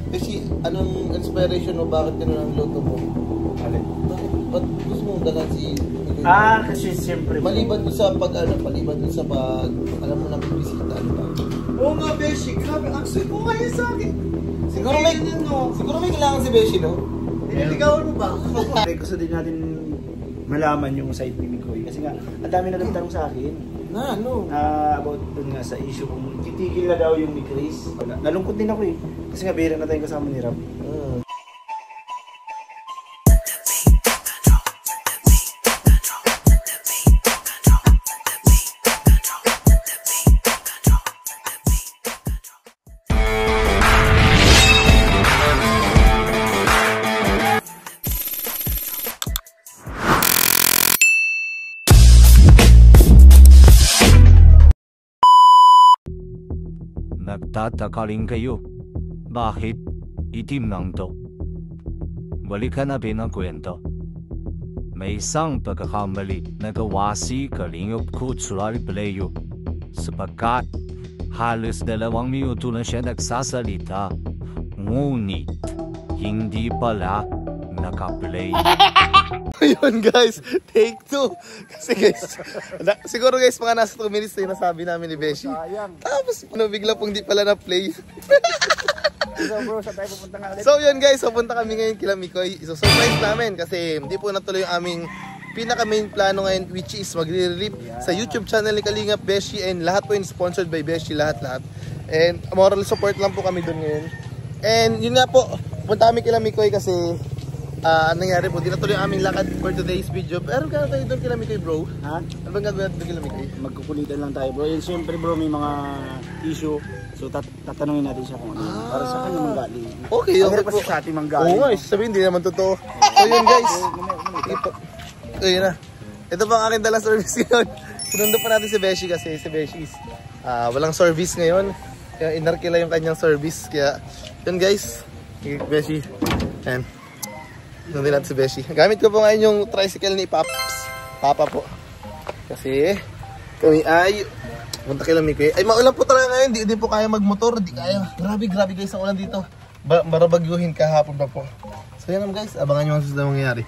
Kasi anong inspiration mo? Bakit gano'n ang luto mo? Alin? Ba't gusto mong dalan si... Kasi siyempre... Maliban doon sa pag, alam mo na may bisita, ano ba? Oo nga, Beshi. Grabe, ang sweet mo ngayon sa akin. Siguro may kailangan si Beshi, no? Nililigawan mo ba? Gusto din natin malaman yung side ni Mikoy. Kasi nga, ang dami na nagtanong sa akin. Ano? About dun nga sa issue kung titigil na daw yung ni Chris. Nalungkot din ako eh. Kasi nga, bihira na tayong kasama ni Rob. Nagtataka rin kayo. Bakit? Itim lang to. Balikan natin ang kwento. May isang pagkakamali na gawa si Kalingap Cultural Playo sapagkat halos 2 minuto na siya nagsasalita, ngunit hindi pala nakaplay. Ayun guys, take 2. Kasi guys, siguro guys mga nasa 2 minutes na yung nasabi namin ni Beshi. Tapos bigla pong di pala na-play. So bro, saan tayo pupunta nga ulit? So yun guys, pupunta kami ngayon kila Mikoy. So-surprise namin kasi hindi po natuloy yung aming pinaka main plano ngayon, which is magre-release sa YouTube channel ni Kalingap Beshi, and lahat po yung sponsored by Beshi, lahat. And moral support lang po kami doon ngayon. And yun nga po, punta kami kila Mikoy kasi nangyari po, di natuloy ang aming lakad for today's video. Pero gano'n tayo doon kila Mikoy, bro? Ha? Ano bang gagawin natin kila Mikoy? Magkukulitan lang tayo bro. And siyempre bro, may mga issue. So tatanungin natin siya kung ano. Para sa kanya manggaling. Okay, okay po. Kasi sa ating manggaling. Oo nga, sabihin, hindi naman totoo. So yun guys. Ayun na. Ito pa ang aking dalang service ngayon. Sinundo pa natin si Beshi kasi si Beshi is walang service ngayon. Kaya inarkila yung kanyang service. Kaya yun guys. Beshi. Ayan. Sinundo natin si Beshi. Gamit ko po ngayon yung tricycle ni Papa po. Kasi kami ay punta kay Mikoy. Ay maulan po talaga ngayon. Di po kaya magmotor. Di kaya. Grabe guys ang ulan dito. Marabagyuhin kahapon pa po. So yan guys. Abangan nyo ang susunod na mangyayari.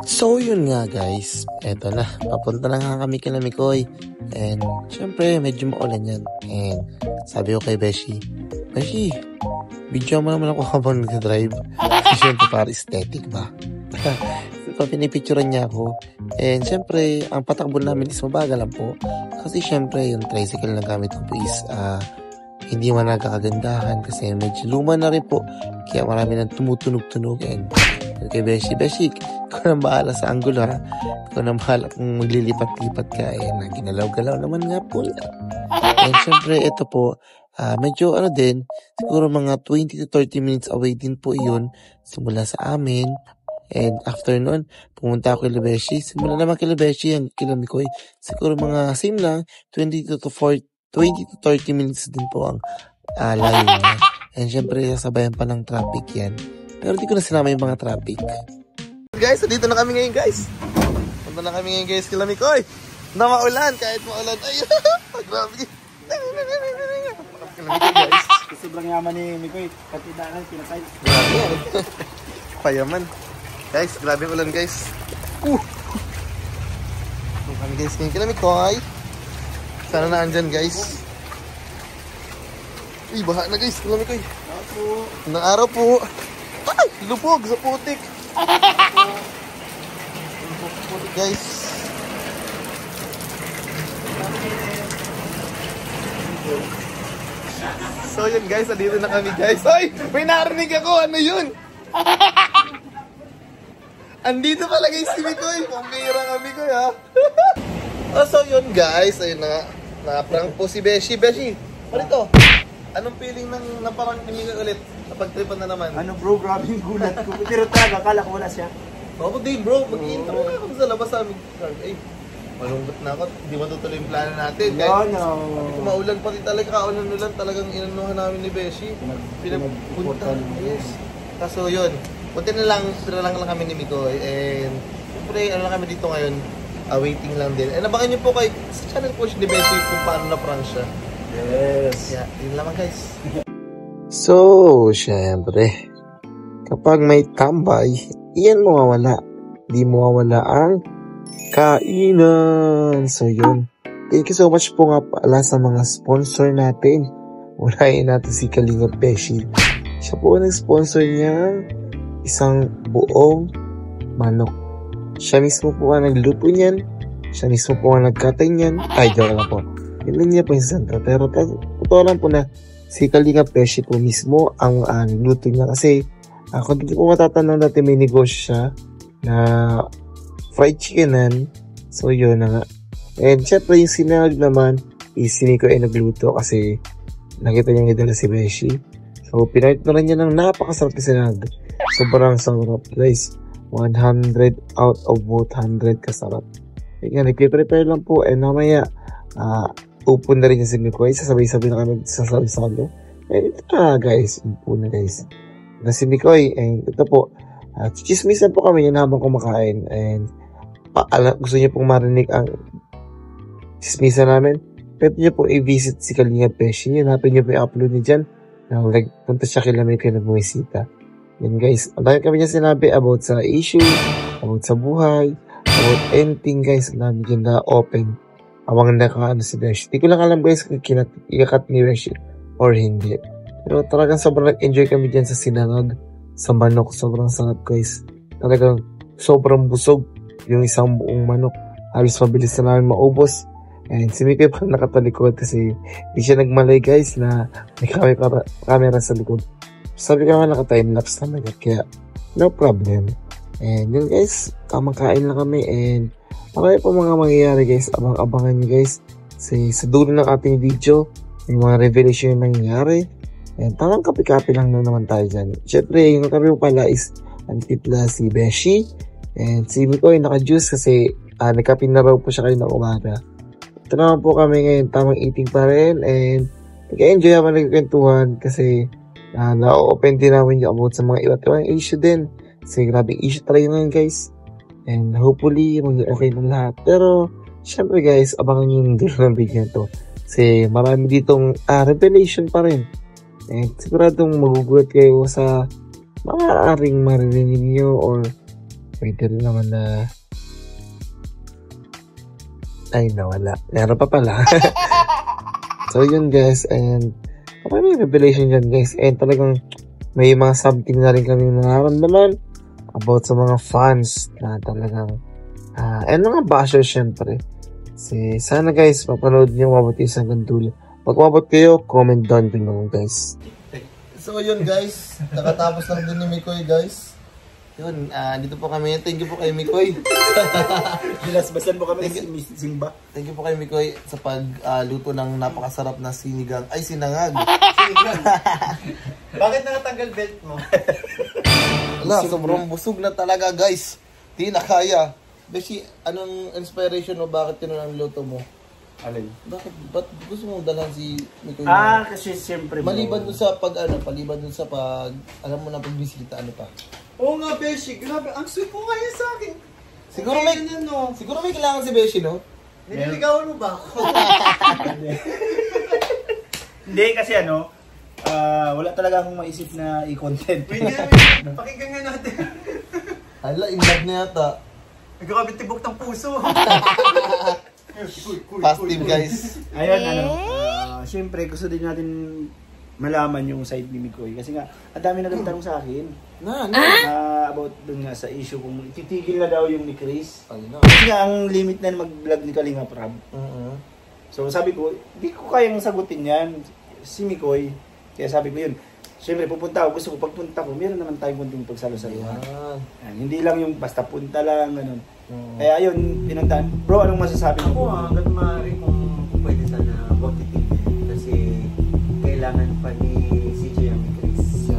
So yun nga guys, eto na, papunta na nga kami kila Mikoy. And syempre medyo maulan yan. And sabi ko kay Beshi, video mo naman ako habang nag-drive. Syempre para aesthetic ba. Pinipicturean niya ako. And syempre ang patakbo namin is mabagal lang po. Kasi syempre yung tricycle na gamit ko po is hindi man nagkakagandahan kasi medyo luma na rin po. Kaya marami nang tumutunog-tunog. And kay Beshi, ikaw nang bahala sa angulo ha. Ikaw nang bahala kung maglilipat-lipat ka. Ginalaw-galaw naman nga po. And syempre ito po, medyo din, siguro mga 20 to 30 minutes away din po yun simula sa amin. And after nun, pumunta ako kay Beshi. Simula naman kay Beshi ang kila Mikoy. Siguro mga same lang, 20 to 30 minutes din po ang layo niya. And syempre, sasabayan pa ng traffic yan. Pero di ko na sinama yung mga traffic. Guys, dito na kami ngayon guys. Punta na kami ngayon guys kila Mikoy. Na maulan, kahit maulan. Ay, grabe. Guys. Sobrang yaman ni Mikoy. Katidaan, pinatay. Grabe. Payaman. Guys, grabe ulan guys. Kami guys ngayon kila Mikoy. Sana na andyan guys. Uy, baha na guys kila Mikoy. Nang araw po. Ay, lubog sa putik. Lubog guys. So yun guys, andito na kami guys. Ay, may narinig ako. Ano yun? Andito pala guys si Mikoy. Pambira ka Mikoy ha. So yun guys, ayun na. Na-prank po si Beshi. Beshi, parito. Anong feeling ng parang Mikoy ulit? Napag-tripan na naman. Ano bro, grabe yung gulat ko. Pero talaga, akala ko wala siya. Ako din bro, mag-intro na ako sa labas sa amin. Ay, malungkot na ako. Hindi matutuloy yung plano natin. No. Kumaulan pati talaga, kaulan-ulan talagang inanuhan namin ni Beshi. Pinapunta. Yes. Kaso yun, punti na lang kami ni Mikoy. And siyempre, ano lang kami dito ngayon, waiting lang din. And abangan nyo po sa channel po ni Beshi kung paano na-prank siya. Yes. Yeah, yun lamang guys. So, syempre, kapag may tambay, iyan mawawala. Di mawawala ang kainan. So, yun. Thank you so much po nga pala sa mga sponsor natin. Unahin natin si Kalingap Beshi. Siya po ang nag-sponsor niya isang buong manok. Siya mismo po ang nagluto niyan. Siya mismo po ang nagkatay niyan. Ay, joke lang po. Yun niya po yung sentro. Pero totoo lang po na si Kalingap Beshi po mismo ang nagluto niya. Kasi kung hindi po matatanaw natin, may negosyo siya na fried chickenan. So, yun na nga. And syempre, yung sinangag naman is si Nico ay nagluto kasi nakita niya idala si Beshi. So, pinartneran niya ng napakasarap na sinangag. Sobrang sarap, guys. 100 out of 100 kasarap. Kaya nag-prepare lang po. And mamaya, open na rin yung si Nico. Sasabay-sabay na kami sasabi. And ito na, guys. Open na, guys. Na si Nico, and ito po. Chismisan po kami yan habang kumakain. And gusto niyo pong marinig ang chismisan namin, pwede niyo po i-visit si Kalingap Beshi. Hanapin niyo po i-upload niyo dyan. Nagpunta siya kila may kayo nagbumisita. Yan guys, ang dami kami niya sinabi about sa issue, about sa buhay, about anything guys. Ang dami dyan na open. Awang nakaano si Beshi. Di ko lang alam guys kung ikakat ni Beshi or hindi. Pero talagang sobrang nag-enjoy kami dyan sa sinangag, sa manok. Sobrang sarap guys. Talagang sobrang busog yung isang buong manok. Halos mabilis na namin maubos. And si Mikoy pa nakatalikod kasi hindi siya nagmalay guys na may camera sa likod. Sabi ko nga naka-timelapse naman kaya no problem. And yun guys, kamakain lang kami and marami pa mga mangyayari guys. Abang-abangan nyo guys. Sa dulo ng ating video, may mga revelation yung nangyayari. And parang kapi-kapi lang na naman tayo dyan. Siyempre, yung kapi mo pala is antipla si Beshi. And si Mikoy naka-juice kasi nagkapi na raw po siya kayo ng umaga. Ito naman po kami ngayon, tamang eating pa rin, and nag-enjoy naman nagkwentuhan kasi na-open din namin yung about sa mga iba't ibang issue din. Kasi grabe issue talaga ngayon guys. And hopefully, mag-okay na lahat. Pero, syempre guys, abangan yung dulo ng video to. Kasi marami ditong revelation pa rin. And siguradong magugulat kayo sa maaaring maririnig nyo or pwede rin naman na ay nawala. Meron pa pala. So yun guys, and may revelation dyan guys, and talagang may mga something na rin kami nararamdaman about sa mga fans na talagang and mga bashers syempre. Kasi sana guys, mapanood nyo mabuti sa hanggang dulo. Pag mabot kayo, comment down below guys. So yun guys, nakatapos lang din ni Mikoy guys. Yun, dito po kami. Thank you po kay Mikoy. Bilasbasan mo kami si Miss Simba. Thank you po kay Mikoy sa pagluto ng napakasarap na sinigang. Ay, sinangag. Bakit nakatanggal belt mo? Wala, sobrang busog na talaga guys. Di na kaya. Beshi, anong inspiration mo? Bakit yun ang luto mo? Alin? Ba't gusto mo dalhan si Mikoy? Kasi siyempre maliban dun sa alam mo na pagbisita, ano pa? Oo nga, Beshi. Grabe, ang sweet mo ngayon sa akin. Siguro may kailangan si Beshi, no? Nililigawan mo ba ako? Hindi, kasi wala talaga akong maisip na i-content. Wait, pakinggan nga natin. Hala, in love na yata. Grabe, tibok ng puso. Positive guys. Ayun, siyempre gusto din natin malaman yung side ni Mikoy. Kasi nga, ang dami na nagtanong sa akin. About dun nga sa issue kung titigil na daw yung ni Chris. Kasi nga, ang limit na mag-vlog ni Kalingap Rob. So sabi ko, hindi ko kayang sagutin yan. Si Mikoy. Kaya sabi ko yun. Siyempre, pupunta ako. Gusto ko pagpunta ko, meron naman tayong kunting pagsalo-saluhan. Hindi lang yung basta punta lang, ganun. Kaya ayun, pinuntahan. Bro, anong masasabi mo? Ako, hanggang maaari kung pwede sana huwag titigil. Kasi kailangan pa ni CJ ang ni Chris.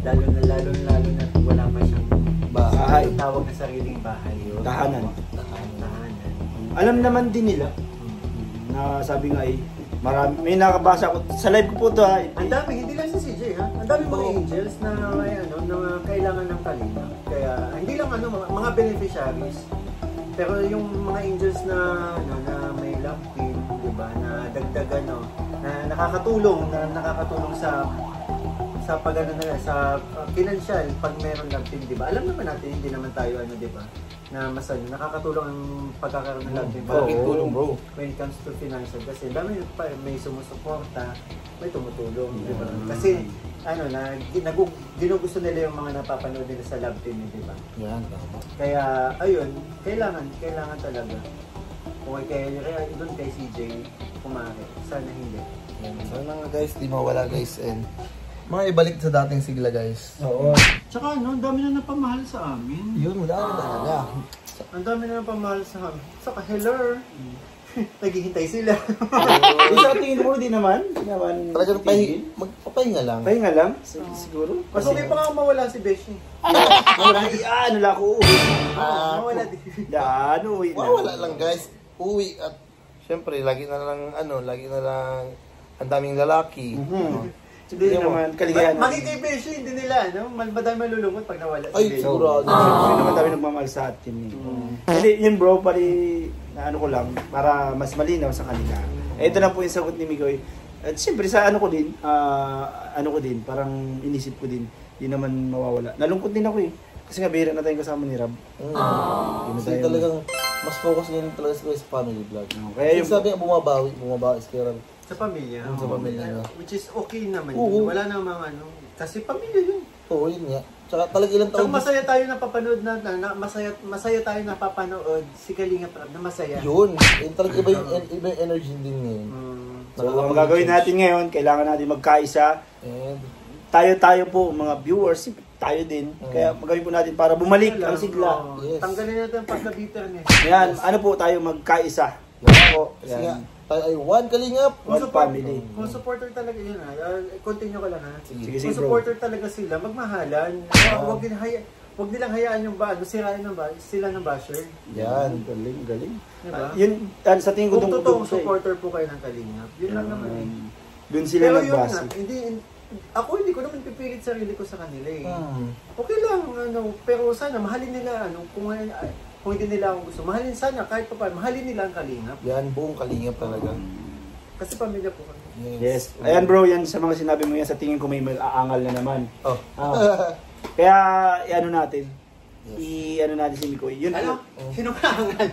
Lalo na wala pa siyang bahay. Tawag na sariling bahay yun. Tahanan. Tahanan. Alam naman din nila na sabi nga ay marami, may nakabasa ko sa live ko po to ha. Ang dami, hindi lang si CJ ha. Ang dami mga angels na na kailangan ng kalinga. Kaya hindi lang mga beneficiaries. Pero yung mga angels na na may love team, 'di ba? Na dagdagan na nakakatulong sa pag-ano nila, sa financial pag meron love team, di ba? Alam naman natin, hindi naman tayo di ba? Na nakakatulong ang pagkakaroon ng love team. Tulong, bro. When it comes to financial, kasi dami may sumusuporta, may tumutulong, di ba? Kasi ginugusto nila yung mga napapanood nila sa love team, di ba? Yan, tama. Kaya ayun, kailangan talaga. Kung kaya doon kay CJ kumare, sana hindi. Sana nga guys, di mawala guys, and mga ibalik sa dating sigla guys. Oo. Tsaka ang dami na napamahal sa amin. Yun, wala na talaga. Ang dami na napamahal sa amin. Saka hello. Naghihintay sila. Yung sa tingin mo, di naman. Talagang magpapahinga lang. Pahinga lang? Siguro? Mas okay pa nga mawala si Beshi. Ano lang ako uuwi. Mawala din. Uwi na. Wala lang guys. Uwi at syempre, lagi na lang ang daming lalaki. Hindi naman, kaligayahan. Makikay Beshi, hindi nila, madami malulungkot pag nawala si Ay, Beshi. sigurado. Hindi naman dami nagmamahal sa atin. Hindi, yun bro, pari na ko lang, para mas malinaw sa kanila. Ito lang po yung sagot ni Migoy. At siyempre sa ano ko din, parang inisip ko din, di naman mawawala. Nalungkot din ako eh. Kasi nga bihira na tayong kasama ni Rab. Kasi talagang mas focus din talaga sa family vlog. Kaya yung sabi nga bumabawi si Kuya Rab. Sa pamilya. Sa pamilya. Which is okay naman. Oo. Wala namang kasi pamilya yun. Oo, yun nga. Tsaka talagang ilang So taon. masaya tayo napapanood masaya tayo napapanood si Kalinga Prab na masaya. Yun. Yung talagang iba yung energy din ngayon. So ang gagawin natin ngayon, kailangan natin magkaisa. And Tayo po, mga viewers, tayo din. Kaya magawin po natin para bumalik ang sigla. Yes. Tanggalin natin ang pagka-bitterness. Ayan, ano po tayo magkaisa. Po, kasi nga, ayan. tayo ay one kalingap. One family. Kung supporter talaga yun continue ko lang ha. Sige, Kung sige bro. supporter talaga sila, magmahalan. Huwag nilang hayaan yung sirain sila ng basher. Yan. Galing. Diba? Yun, sa tingin ko Kung doon totoong supporter po kayo ng Kalingap, yun lang naman eh. Doon sila Pero yun nagbase. nga, hindi ko naman pipilit sarili ko sa kanila eh. Okay lang, pero sana mahalin nila, kung hindi nila ako gusto, mahalin sana, kahit pa mahalin nila ang Kalingap. Yan, buong kalingap talaga. Kasi pamilya po kami. Yes. Ayan bro, yan sa mga sinabi mo yan, sa tingin ko may mag-aangal na naman. Oh. Kaya, natin. I-ano natin si Mikoy. Yun, Sino ka angal?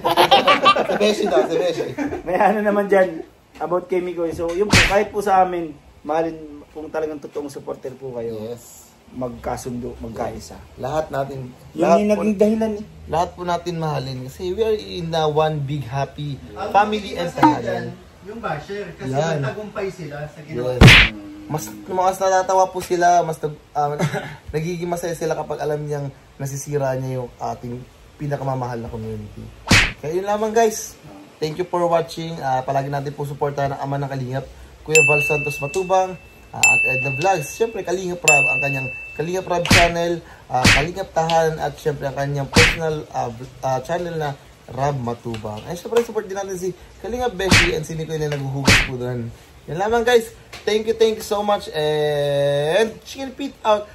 Si Beshi daw, si Beshi. may naman dyan about kay Mikoy. So, yun po, kahit po sa amin, mahalin, kung talagang totoong supporter po kayo, Yes. magkasundo, magkaisa. Lahat natin. Yun yung naging dahilan eh. Lahat po natin mahalin. Kasi we are in one big happy family and tahanan. Yung basher, kasi Yan. nagtagumpay sila sa ginawa. Yes. Mas natatawa po sila, mas nagiging masaya sila kapag alam niyang nasisira niya yung ating pinakamamahal na community. Kaya yun lamang guys. Thank you for watching. Palagi natin po suportahan ang ama ng Kalingap, Kuya Val Santos Matubang, at Edna Vlogs. Siyempre Kalingap Rab, ang kanyang Kalingap Rab channel, Kalingap Tahanan, at siyempre ang kanyang personal channel na Rab Matubang. Ay siyempre support din natin si Kalingap Beshi and si Nico na naghuhugas po doon. Yan lamang guys. Thank you so much, and Chicken Pete out.